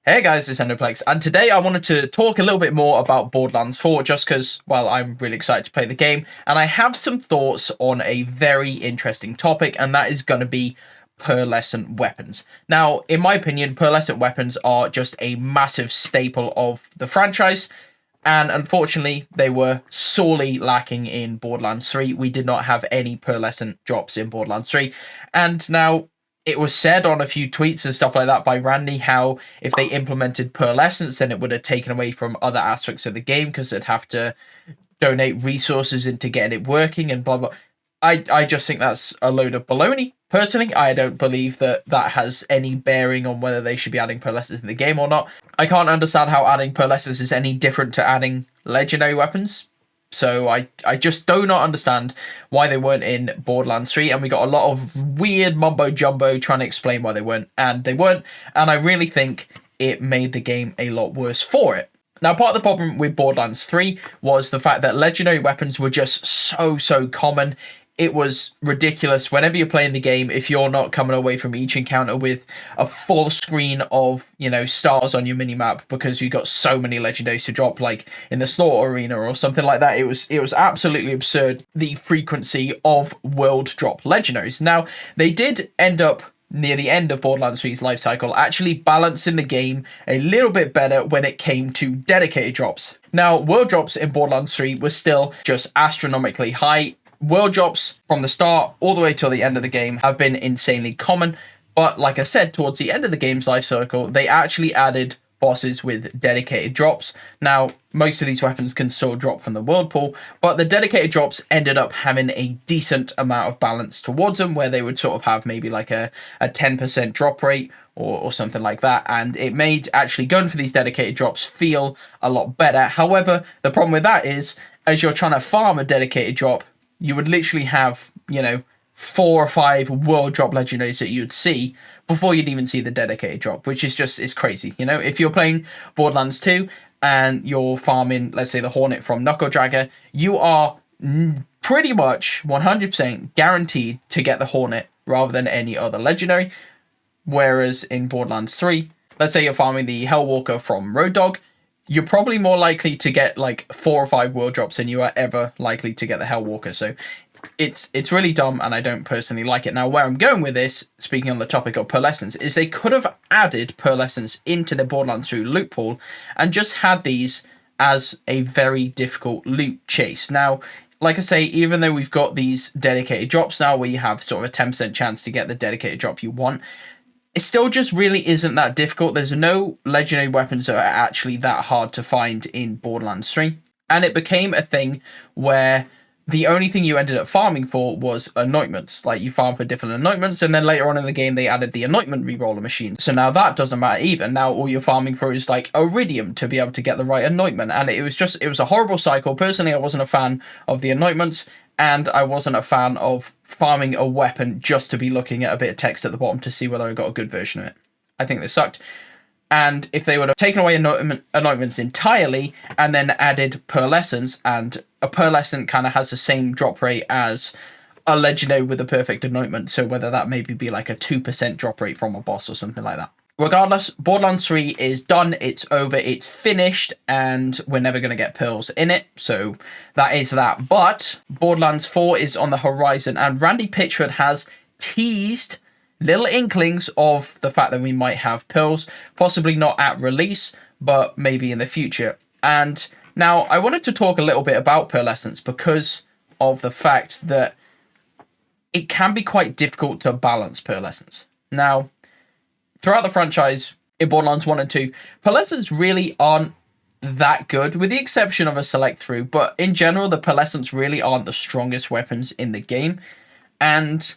Hey guys, it's Ndoplex, and today I wanted to talk a little bit more about Borderlands 4 just because, well, I'm really excited to play the game, and I have some thoughts on a very interesting topic, and that is going to be pearlescent weapons. Now, in my opinion, pearlescent weapons are just a massive staple of the franchise, and unfortunately, they were sorely lacking in Borderlands 3. We did not have any pearlescent drops in Borderlands 3, and now it was said on a few tweets and stuff like that by Randy how if they implemented pearlescence, then it would have taken away from other aspects of the game because they'd have to donate resources into getting it working and blah, blah. I just think that's a load of baloney. Personally, I don't believe that that has any bearing on whether they should be adding pearlescence in the game or not. I can't understand how adding pearlescence is any different to adding legendary weapons. So I just do not understand why they weren't in Borderlands 3, and we got a lot of weird mumbo-jumbo trying to explain why they weren't, and and I really think it made the game a lot worse for it. Now, part of the problem with Borderlands 3 was the fact that legendary weapons were just so common. It was ridiculous. Whenever you're playing the game, if you're not coming away from each encounter with a full screen of, stars on your minimap because you got so many legendaries to drop, like in the Slaughter Arena or something like that, it was absolutely absurd, the frequency of world drop legendaries. Now, they did end up near the end of Borderlands 3's life cycle actually balancing the game a little bit better when it came to dedicated drops. Now, world drops in Borderlands 3 were still just astronomically high. World drops from the start all the way till the end of the game have been insanely common, but like I said, towards the end of the game's life cycle, they actually added bosses with dedicated drops. Now, most of these weapons can still drop from the world pool, but the dedicated drops ended up having a decent amount of balance towards them, where they would sort of have maybe like a 10% drop rate or something like that, and it made actually going for these dedicated drops feel a lot better. However, the problem with that is, as you're trying to farm a dedicated drop, you would literally have, 4 or 5 world drop legendaries that you would see before you'd even see the dedicated drop, which is just, crazy. If you're playing Borderlands 2 and you're farming, let's say, the Hornet from Knuckle Dragger, you are pretty much 100% guaranteed to get the Hornet rather than any other legendary. Whereas in Borderlands 3, let's say you're farming the Hellwalker from Road Dogg, you're probably more likely to get like 4 or 5 world drops than you are ever likely to get the Hellwalker. So it's really dumb, and I don't personally like it. Now, where I'm going with this, speaking on the topic of pearlescence, is they could have added pearlescence into the Borderlands 3 loot pool and just had these as a very difficult loot chase. Now, like I say, even though we've got these dedicated drops now where you have sort of a 10% chance to get the dedicated drop you want, it still just really isn't that difficult. There's no legendary weapons that are actually that hard to find in Borderlands 3. And it became a thing where the only thing you ended up farming for was anointments. Like, you farm for different anointments, and then later on in the game, they added the anointment reroller machine. So now that doesn't matter either. Now all you're farming for is like iridium to be able to get the right anointment. And it was a horrible cycle. Personally, I wasn't a fan of the anointments, and I wasn't a fan of farming a weapon just to be looking at a bit of text at the bottom to see whether I got a good version of it. I think they sucked. And if they would have taken away anointments entirely and then added pearlescence, and a pearlescent kind of has the same drop rate as a legendary with a perfect anointment, so whether that maybe be like a 2% drop rate from a boss or something like that. Regardless, Borderlands 3 is done, it's over, it's finished, and we're never going to get pearls in it, so that is that. But Borderlands 4 is on the horizon, and Randy Pitchford has teased little inklings of the fact that we might have pearls, possibly not at release, but maybe in the future. And now I wanted to talk a little bit about pearlescence because of the fact that it can be quite difficult to balance pearlescence. Now, throughout the franchise, in Borderlands 1 and 2, pearlescents really aren't that good, with the exception of a select through, but in general, the pearlescents really aren't the strongest weapons in the game, and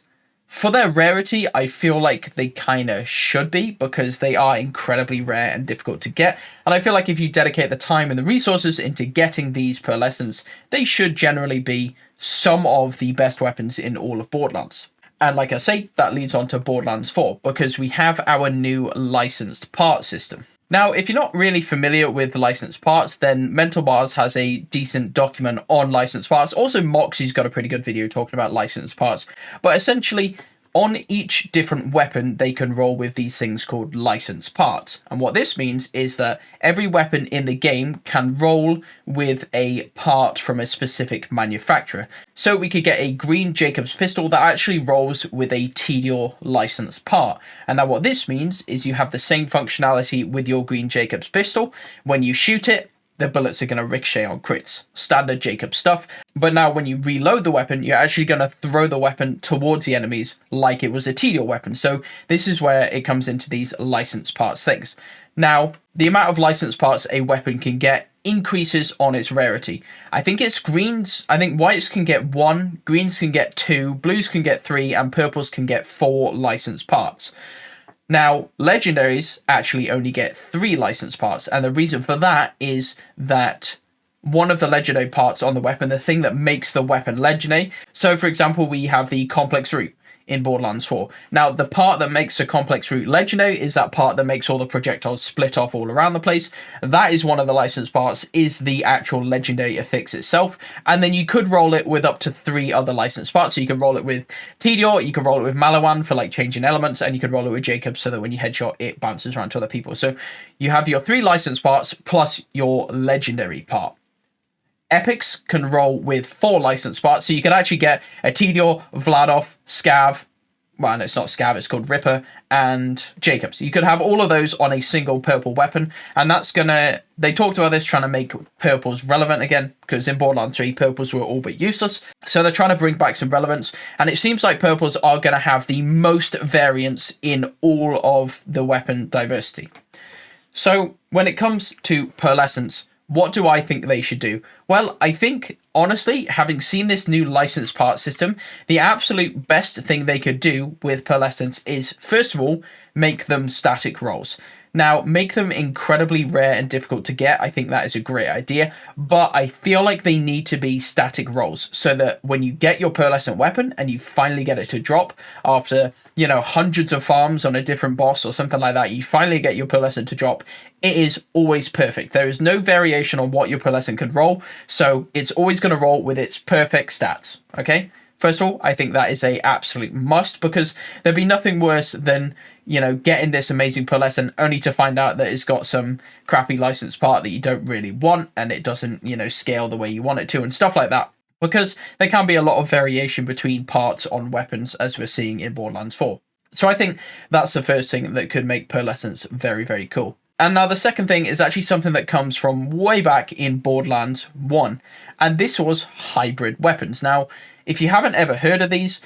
for their rarity, I feel like they kind of should be, because they are incredibly rare and difficult to get, and I feel like if you dedicate the time and the resources into getting these pearlescents, they should generally be some of the best weapons in all of Borderlands. And like I say, that leads on to Borderlands 4, because we have our new licensed parts system. Now, if you're not really familiar with licensed parts, then Mental Bars has a decent document on licensed parts. Also, Moxie's got a pretty good video talking about licensed parts. But essentially, On each different weapon, they can roll with these things called licensed parts. And what this means is that every weapon in the game can roll with a part from a specific manufacturer. So we could get a green Jacobs pistol that actually rolls with a TDOR licensed part. And now what this means is you have the same functionality with your green Jacobs pistol. When you shoot it, the bullets are going to ricochet on crits. Standard Jacob stuff. But now when you reload the weapon, you're actually going to throw the weapon towards the enemies like it was a TDOR weapon. So this is where it comes into these licensed parts things. Now, the amount of licensed parts a weapon can get increases on its rarity. I think it's greens. I think whites can get 1, greens can get 2, blues can get 3, and purples can get 4 licensed parts. Now, legendaries actually only get 3 licensed parts, and the reason for that is that one of the legendary parts on the weapon, the thing that makes the weapon legendary. So, for example, we have the complex root in Borderlands 4. Now, the part that makes the complex root legendary is that part that makes all the projectiles split off all around the place. That is one of the licensed parts, is the actual legendary affix itself. And then you could roll it with up to 3 other licensed parts. So you can roll it with TDOR, you can roll it with Malawan for like changing elements, and you could roll it with Jacob so that when you headshot, it bounces around to other people. So you have your 3 licensed parts plus your legendary part. Epics can roll with 4 licensed parts, so you can actually get a TDOR, Vladov, Scav, well, no, it's not Scav, it's called Ripper, and Jacob. So you could have all of those on a single purple weapon, and that's gonna, they talked about this trying to make purples relevant again, because in Borderlands 3, purples were all but useless, so they're trying to bring back some relevance, and it seems like purples are gonna have the most variance in all of the weapon diversity. So when it comes to Pearlescence, what do I think they should do? Well, I think, honestly, having seen this new licensed part system, the absolute best thing they could do with Pearlescence is, first of all, make them static rolls. Now, make them incredibly rare and difficult to get. I think that is a great idea, but I feel like they need to be static rolls so that when you get your pearlescent weapon and you finally get it to drop after, you know, hundreds of farms on a different boss or something like that, you finally get your pearlescent to drop, it is always perfect. There is no variation on what your pearlescent can roll, so it's always going to roll with its perfect stats, okay? First of all, I think that is a absolute must, because there'd be nothing worse than, you know, getting this amazing pearlescent only to find out that it's got some crappy licensed part that you don't really want and it doesn't, you know, scale the way you want it to and stuff like that. Because there can be a lot of variation between parts on weapons, as we're seeing in Borderlands 4. So I think that's the first thing that could make pearlescence very, very cool. And now the second thing is actually something that comes from way back in Borderlands 1, and this was hybrid weapons. Now, if you haven't ever heard of these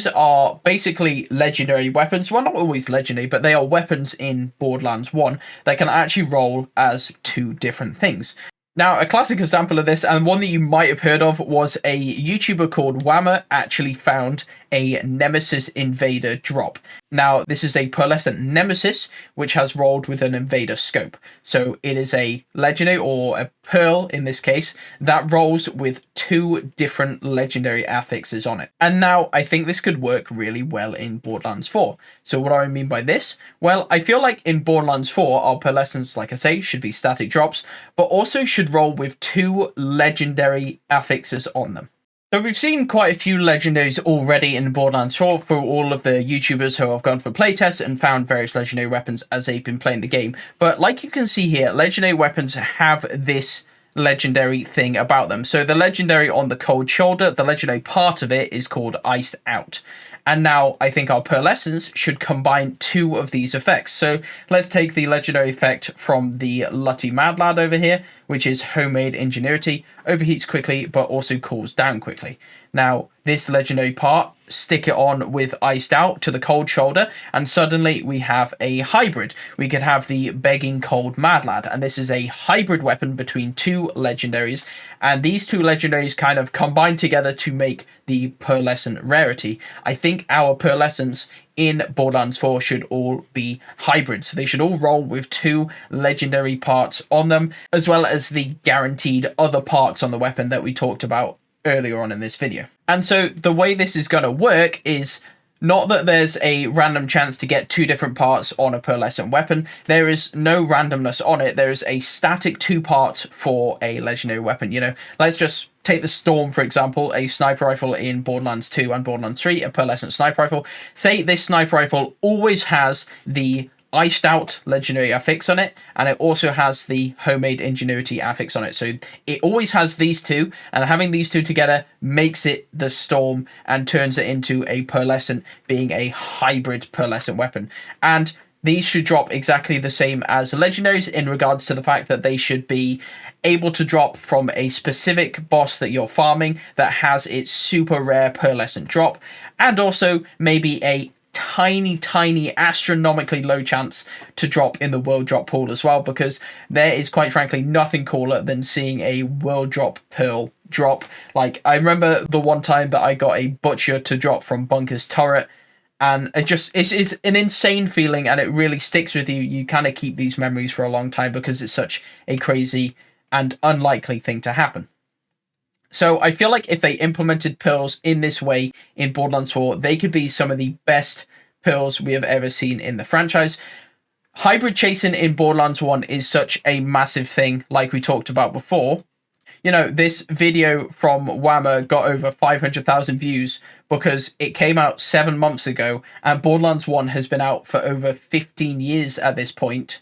are basically legendary weapons. Well, not always legendary, but they are weapons in Borderlands 1 that can actually roll as 2 different things. Now, a classic example of this, and one that you might have heard of, was a YouTuber called Whammer actually found a Nemesis Invader drop. Now, this is a pearlescent Nemesis, which has rolled with an Invader scope. So it is a legendary, or a pearl in this case, that rolls with 2 different legendary affixes on it. And now, I think this could work really well in Borderlands 4. So what do I mean by this? Well, I feel like in Borderlands 4, our pearlescents, like I say, should be static drops, but also should roll with 2 legendary affixes on them. So we've seen quite a few legendaries already in Borderlands 4 for all of the YouTubers who have gone for playtests and found various legendary weapons as they've been playing the game. But like you can see here, legendary weapons have this legendary thing about them. So the legendary on the cold shoulder, the legendary part of it is called Iced Out. And now I think our pearlescence should combine 2 of these effects. So let's take the legendary effect from the Lutty Mad Lad over here, which is Homemade Ingenuity, overheats quickly, but also cools down quickly. Now, this legendary part, stick it on with Iced Out to the cold shoulder, and suddenly we have a hybrid. We could have the Begging Cold Mad Lad, and this is a hybrid weapon between 2 legendaries, and these 2 legendaries kind of combine together to make the pearlescent rarity. I think our pearlescents in Borderlands 4 should all be hybrids. They should all roll with 2 legendary parts on them, as well as the guaranteed other parts on the weapon that we talked about earlier on in this video. And so the way this is going to work is not that there's a random chance to get 2 different parts on a pearlescent weapon. There is no randomness on it. There is a static 2 parts for a legendary weapon. You know, let's just take the Storm, for example, a sniper rifle in Borderlands 2 and Borderlands 3, a pearlescent sniper rifle. Say this sniper rifle always has the iced out legendary affix on it, and it also has the homemade ingenuity affix on it. So it always has these two, and having these two together makes it the Storm and turns it into a pearlescent, being a hybrid pearlescent weapon. And these should drop exactly the same as the legendaries in regards to the fact that they should be able to drop from a specific boss that you're farming that has its super rare pearlescent drop, and also maybe a tiny astronomically low chance to drop in the world drop pool as well, because there is quite frankly nothing cooler than seeing a world drop pearl drop. Like, I remember the one time that I got a butcher to drop from Bunker's turret, and it's an insane feeling, and it really sticks with you. You kind of keep these memories for a long time because it's such a crazy and unlikely thing to happen. So I feel like if they implemented pearls in this way in Borderlands 4, they could be some of the best pearls we have ever seen in the franchise. Hybrid chasing in Borderlands 1 is such a massive thing, like we talked about before. You know, this video from Whammer got over 500,000 views because it came out 7 months ago, and Borderlands 1 has been out for over 15 years at this point,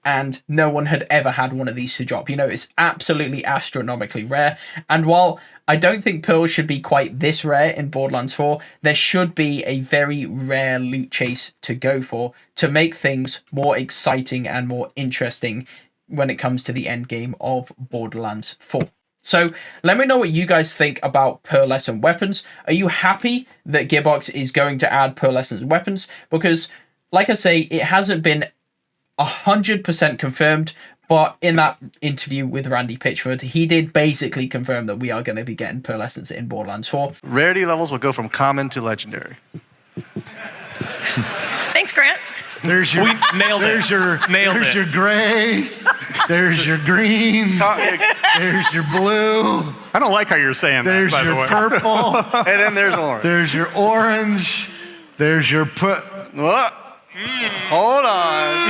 and no one had ever had one of these to drop. You know, it's absolutely astronomically rare. And while I don't think pearls should be quite this rare in Borderlands 4, there should be a very rare loot chase to go for to make things more exciting and more interesting when it comes to the end game of Borderlands 4. So let me know what you guys think about pearlescent weapons. Are you happy that Gearbox is going to add pearlescent weapons? Because, like I say, it hasn't been 100% confirmed, but in that interview with Randy Pitchford, he did basically confirm that we are going to be getting pearlescents in Borderlands 4. Rarity levels will go from common to legendary. Thanks, Grant. There's your, We nailed it. there's your, Nailed there's it. your gray. There's your green. There's your blue. I don't like how you're saying There's that, by the your way. purple. And then there's orange. There's your orange. There's your What? Hold on.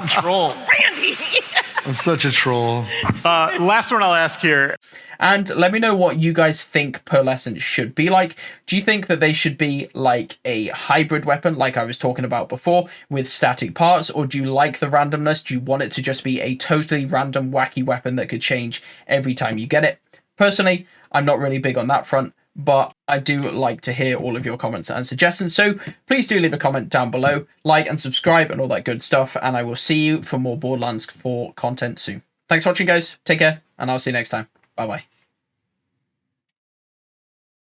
troll. Randy. I'm such a troll. Last one I'll ask here. And let me know what you guys think pearlescent should be like. Do you think that they should be like a hybrid weapon, like I was talking about before, with static parts? Or do you like the randomness? Do you want it to just be a totally random, wacky weapon that could change every time you get it? Personally, I'm not really big on that front, but I do like to hear all of your comments and suggestions. So please do leave a comment down below, like and subscribe and all that good stuff. And I will see you for more Borderlands 4 content soon. Thanks for watching, guys. Take care, and I'll see you next time. Bye-bye.